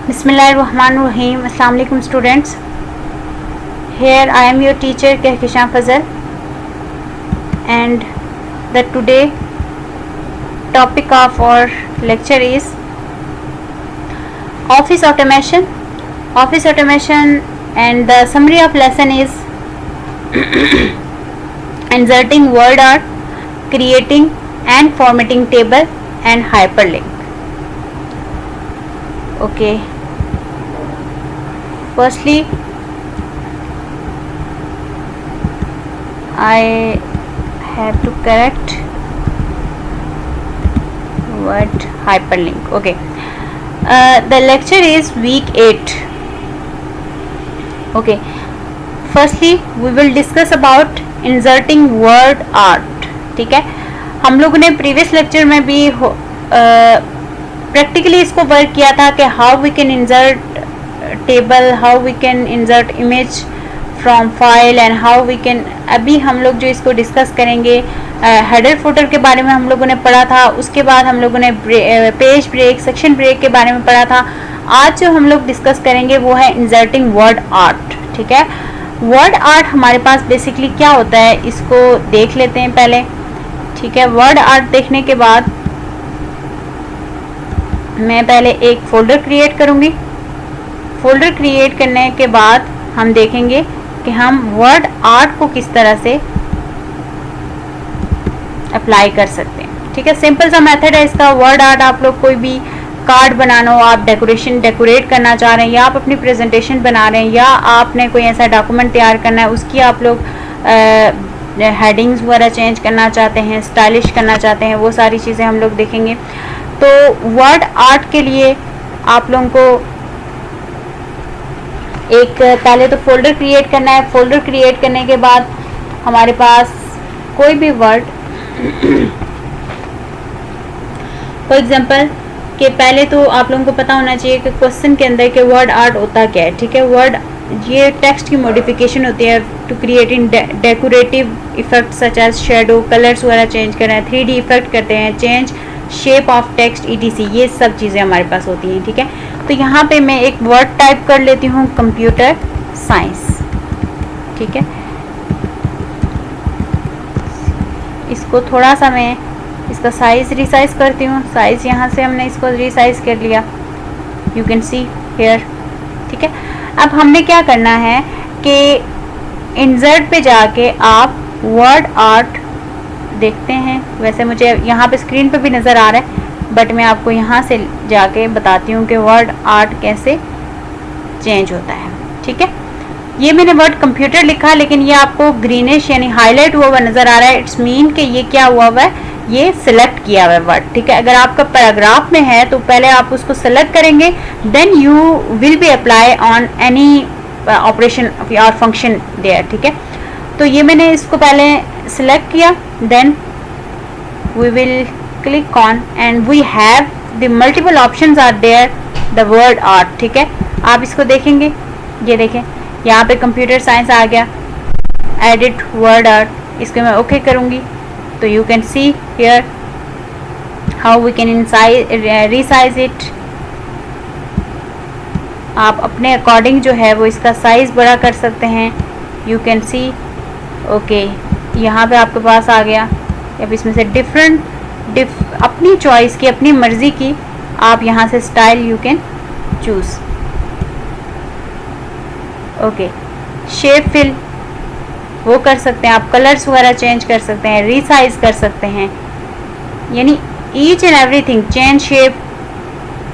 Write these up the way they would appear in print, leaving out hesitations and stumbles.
Bismillahirrahmanirrahim. Assalamu alaikum students. Here I am your teacher Kehkishan Fazal, and the today topic of our lecture is office automation. Office automation, and the summary of lesson is inserting word art, creating and formatting table and hyperlink. Okay, firstly I have to correct word hyperlink. Okay, the lecture is week 8. Okay, firstly we will discuss about inserting word art. ठीक है, हम लोगों ने previous lecture में भी practically इसको work किया था कि how we can insert table, how we can insert image from file and how we can, अभी हम लोग जो इसको डिस्कस करेंगे हेडर फुटर के बारे में हम लोगों ने पढ़ा था, उसके बाद हम लोगों ने पेज ब्रेक, सेक्शन ब्रेक के बारे में पढ़ा था। आज जो हम लोग डिस्कस करेंगे वो है इंसर्टिंग वर्ड आर्ट। ठीक है, वर्ड आर्ट हमारे पास बेसिकली क्या होता है इसको देख लेते हैं पहले। ठीक है, वर्ड आर्ट देखने के बाद मैं पहले एक फोल्डर क्रिएट करूंगी। फोल्डर क्रिएट करने के बाद हम देखेंगे कि हम वर्ड आर्ट को किस तरह से अप्लाई कर सकते हैं। ठीक है, सिंपल सा मेथड है इसका। वर्ड आर्ट आप लोग कोई भी कार्ड बनाना हो, आप डेकोरेट करना चाह रहे हैं, या आप अपनी प्रेजेंटेशन बना रहे हैं, या आपने कोई ऐसा डॉक्यूमेंट तैयार करना है, उसकी आप लोग हेडिंग्स वगैरह चेंज करना चाहते हैं, स्टाइलिश करना चाहते हैं, वो सारी चीज़ें हम लोग देखेंगे। तो वर्ड आर्ट के लिए आप लोगों को एक पहले तो फोल्डर क्रिएट करना है। फोल्डर क्रिएट करने के बाद हमारे पास कोई भी वर्ड, फॉर एग्जांपल कि पहले तो आप लोगों को पता होना चाहिए कि क्वेश्चन के अंदर के वर्ड आर्ट होता क्या है। ठीक है, वर्ड ये टेक्स्ट की मॉडिफिकेशन होती है to create in decorative effect such as shadow, colours वगैरह चेंज कर रहे हैं, 3D इफेक्ट करते हैं, change shape of text ETC, ये सब चीज़ें हमारे पास होती हैं। ठीक है, तो यहाँ पे मैं एक वर्ड टाइप कर लेती हूँ कंप्यूटर साइंस। ठीक है, इसको थोड़ा सा मैं इसका साइज रिसाइज करती हूँ। साइज यहाँ से हमने इसको रिसाइज कर लिया, यू कैन सी हियर। ठीक है, अब हमने क्या करना है कि इंसर्ट पे जाके आप वर्ड आर्ट देखते हैं। वैसे मुझे यहाँ पे स्क्रीन पे भी नज़र आ रहा है, बट मैं आपको यहाँ से जाके बताती हूँ कि वर्ड आर्ट कैसे चेंज होता है। ठीक है, ये मैंने वर्ड कंप्यूटर लिखा, लेकिन ये आपको ग्रीनिश यानी हाईलाइट हुआ हुआ नज़र आ रहा है। इट्स मीन कि ये क्या हुआ हुआ है, ये सिलेक्ट किया हुआ है वर्ड। ठीक है, अगर आपका पैराग्राफ में है तो पहले आप उसको सेलेक्ट करेंगे, then you will be apply on any operation और फंक्शन देयर। ठीक है, तो ये मैंने इसको पहले सिलेक्ट किया, then we will click on and we have the multiple options are there the word art. ठीक है, आप इसको देखेंगे, ये देखें यहाँ पे कंप्यूटर साइंस आ गया, एडिट वर्ड आर्ट, इसको मैं ओके करूँगी तो you can see here how we can resize it. आप अपने अकॉर्डिंग जो है वो इसका साइज़ बड़ा कर सकते हैं, यू कैन सी। ओके, यहाँ पे आपके पास आ गया। अब इसमें से अपनी चॉइस की, अपनी मर्ज़ी की आप यहाँ से style you can choose. Okay, shape fill वो कर सकते हैं आप, कलर्स वगैरह चेंज कर सकते हैं, रीसाइज कर सकते हैं, यानी each and everything, change shape,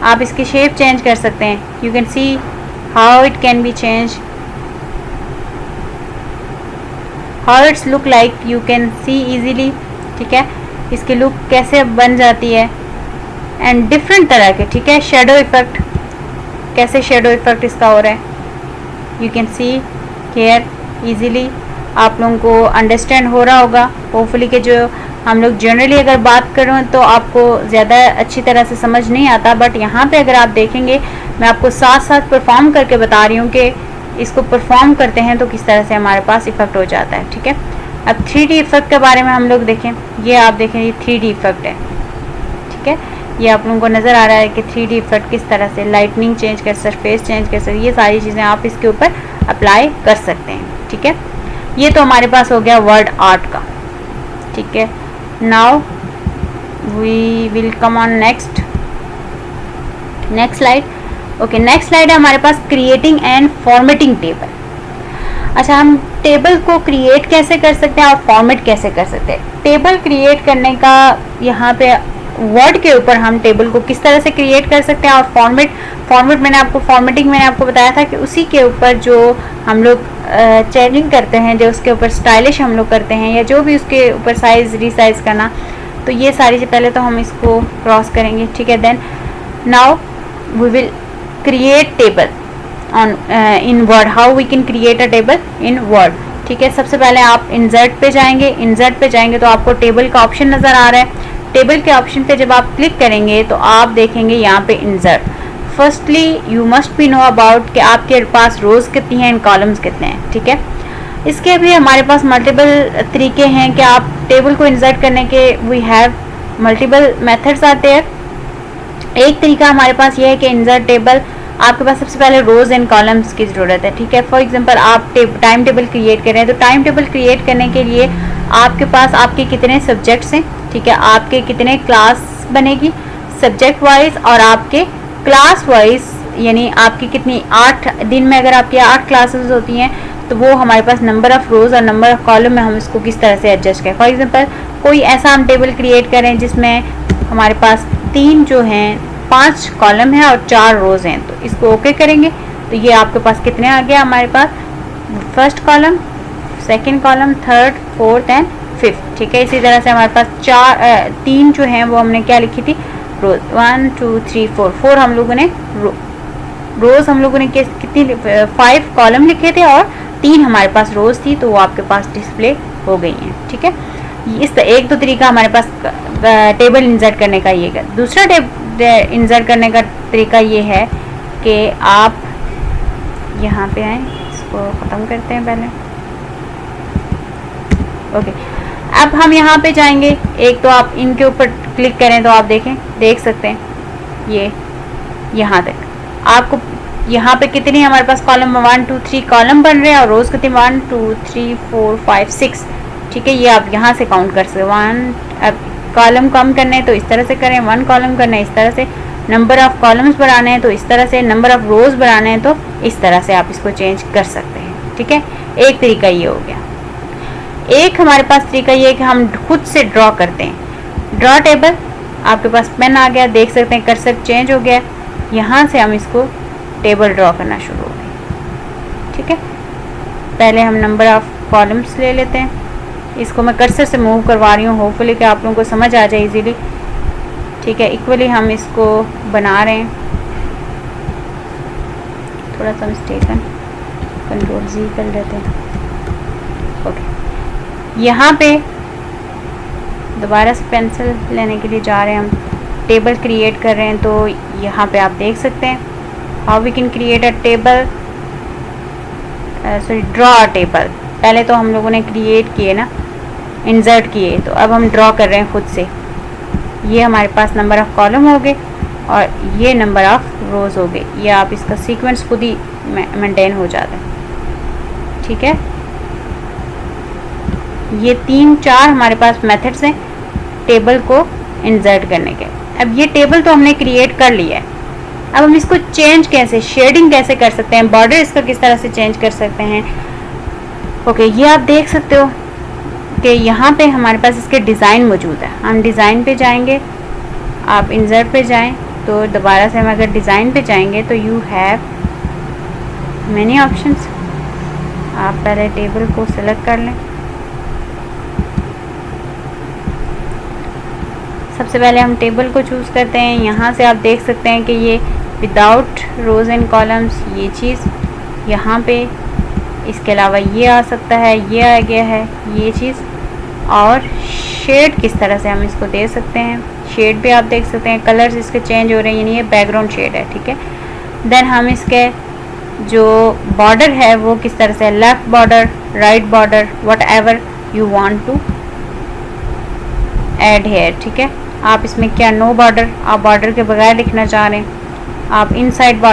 आप इसकी शेप चेंज कर सकते हैं। You can see how it can be change, how it's look like, you can C easily. ठीक है, इसकी लुक कैसे बन जाती है, एंड डिफरेंट तरह के। ठीक है, शेडो इफेक्ट, कैसे शेडो इफेक्ट इसका हो रहा है, you can see here easily. आप लोगों को अंडरस्टैंड हो रहा होगा होपफुली कि जो हम लोग जनरली अगर बात करें तो आपको ज़्यादा अच्छी तरह से समझ नहीं आता, बट यहाँ पे अगर आप देखेंगे मैं आपको साथ साथ परफॉर्म करके बता रही हूँ कि इसको परफॉर्म करते हैं तो किस तरह से हमारे पास इफेक्ट हो जाता है। ठीक है, अब 3D इफेक्ट के बारे में हम लोग देखें। ये आप देखें, ये 3D इफेक्ट है। ठीक है, ये आप लोगों को नज़र आ रहा है कि 3D इफेक्ट किस तरह से, लाइटनिंग चेंज कर सकते, सरफेस चेंज कर सकते, ये सारी चीज़ें आप इसके ऊपर अप्लाई कर सकते हैं। ठीक है, ये तो हमारे पास हो गया वर्ड आर्ट का। ठीक है, now we will come on next slide. Okay, next slide है हमारे पास क्रिएटिंग एंड फॉर्मेटिंग टेबल। अच्छा, हम टेबल को क्रिएट कैसे कर सकते हैं और फॉर्मेट कैसे कर सकते हैं। टेबल क्रिएट करने का यहाँ पे वर्ड के ऊपर हम टेबल को किस तरह से क्रिएट कर सकते हैं, और फॉर्मेट फॉर्मेटिंग मैंने आपको बताया था कि उसी के ऊपर जो हम लोग चेंजिंग करते हैं, जो उसके ऊपर स्टाइलिश हम लोग करते हैं, या जो भी उसके ऊपर साइज रीसाइज करना, तो ये सारी चीज़ पहले तो हम इसको क्रॉस करेंगे। ठीक है, then now we will create table on in word, how we can create a table in word. ठीक है, सबसे पहले आप इंसर्ट पे जाएंगे तो आपको टेबल का ऑप्शन नज़र आ रहा है। टेबल के ऑप्शन पे जब आप क्लिक करेंगे तो आप देखेंगे यहाँ पे insert. Firstly you must be know about कि आपके पास रोज़ कितनी हैं एंड कॉलम्स कितने हैं। ठीक है, इसके भी हमारे पास मल्टीपल तरीके हैं कि आप टेबल को इंसर्ट करने के, वी हैव मल्टीपल मेथड्स आते हैं। एक तरीका हमारे पास ये है कि इंसर्ट टेबल, आपके पास सबसे पहले रोज़ एंड कॉलम्स की ज़रूरत है। ठीक है, फॉर एग्जांपल आप टाइम टेबल क्रिएट कर रहे हैं, तो टाइम टेबल क्रिएट करने के लिए आपके पास आपके कितने सब्जेक्ट्स हैं, ठीक है, आपके कितने क्लास बनेगी सब्जेक्ट वाइज, और आपके क्लास वाइज, यानी आपकी कितनी 8 दिन में अगर आपकी 8 क्लासेस होती हैं तो वो हमारे पास नंबर ऑफ़ रोज़ और नंबर ऑफ़ कॉलम में हम इसको किस तरह से एडजस्ट करें। फॉर एग्जांपल कोई ऐसा हम टेबल क्रिएट करें जिसमें हमारे पास 3 जो हैं 5 कॉलम है और 4 रोज़ हैं, तो इसको ओके करेंगे तो ये आपके पास कितने आ गया, हमारे पास first column, second column, third, fourth and fifth. ठीक है, इसी तरह से हमारे पास 3 जो हैं वो हमने क्या लिखी थी, रोज, 1 2 3 4 हम लोगों ने रोज़ हम लोगों ने कितनी 5 कॉलम लिखे थे और 3 हमारे पास रोज़ थी, तो वो आपके पास डिस्प्ले हो गई हैं। ठीक है, इस एक तो तरीका हमारे पास टेबल इंसर्ट करने का ये है। दूसरा इंसर्ट करने का तरीका ये है कि आप यहाँ पे आएँ, इसको ख़त्म करते हैं पहले। ओके, अब हम यहाँ पे जाएंगे, एक तो आप इनके ऊपर क्लिक करें तो आप देख सकते हैं ये यहाँ तक आपको यहाँ पे कितनी हमारे पास कॉलम 1 2 3 कॉलम बन रहे हैं और रोज़ कितनी 1 2 3 4 5 6। ठीक है, ये आप यहाँ से काउंट कर सकते हैं। अब कॉलम कम करने हैं तो इस तरह से करें, 1 कॉलम करना है इस तरह से, नंबर ऑफ़ कॉलम्स बढ़ाने हैं तो इस तरह से, नंबर ऑफ़ रोज़ बढ़ाने हैं तो इस तरह से आप इसको चेंज कर सकते हैं। ठीक है, एक तरीका ये हो गया। एक हमारे पास तरीका ये है कि हम खुद से ड्रॉ करते हैं। ड्रॉ टेबल, आपके पास पेन आ गया, देख सकते हैं कर्सर चेंज हो गया, यहाँ से हम इसको टेबल ड्रॉ करना शुरू हो गए। ठीक है, पहले हम नंबर ऑफ़ कॉलम्स ले लेते हैं, इसको मैं कर्सर से मूव करवा रही हूँ, होपफुली कि आप लोगों को समझ आ जाए इजीली। ठीक है, इक्वली हम इसको बना रहे हैं, थोड़ा सा मिस्टेकन Ctrl+Z कर लेते हैं। ओके, यहाँ पे दोबारा से पेंसिल लेने के लिए जा रहे हैं, हम टेबल क्रिएट कर रहे हैं, तो यहाँ पे आप देख सकते हैं how we can create a table, sorry draw a table. पहले तो हम लोगों ने क्रिएट किए ना, इंसर्ट किए, तो अब हम ड्रॉ कर रहे हैं खुद से। ये हमारे पास नंबर ऑफ़ कॉलम हो गए और ये नंबर ऑफ़ रोज़ हो गए, ये आप इसका सीक्वेंस खुद ही मेंटेन हो जाता है। ठीक है, ये 3-4 हमारे पास मेथड्स हैं टेबल को इंसर्ट करने के। अब ये टेबल तो हमने क्रिएट कर लिया है, अब हम इसको चेंज कैसे, शेडिंग कैसे कर सकते हैं, बॉर्डर इसका किस तरह से चेंज कर सकते हैं। ओके, ये आप देख सकते हो कि यहाँ पे हमारे पास इसके डिज़ाइन मौजूद है। हम डिज़ाइन पे जाएंगे, आप इंसर्ट पे जाएं तो दोबारा से हम अगर डिज़ाइन पे जाएंगे तो यू हैव मैनी ऑप्शंस। आप पहले टेबल को सिलेक्ट कर लें, सबसे पहले हम टेबल को चूज़ करते हैं। यहाँ से आप देख सकते हैं कि ये विदाउट रोज़ एंड कॉलम्स, ये चीज़ यहाँ पे, इसके अलावा ये आ सकता है, ये आ गया है ये चीज़, और शेड किस तरह से हम इसको दे सकते हैं। शेड भी आप देख सकते हैं, कलर्स इसके चेंज हो रहे हैं, यानी ये बैकग्राउंड शेड है। ठीक है, देन हम इसके जो बॉर्डर है वो किस तरह से, left border, right border, whatever you want to add here. ठीक है, आप इसमें क्या नो बॉर्डर, आप बॉर्डर के बगैर लिखना चाह रहे हैं, आप इनसाइड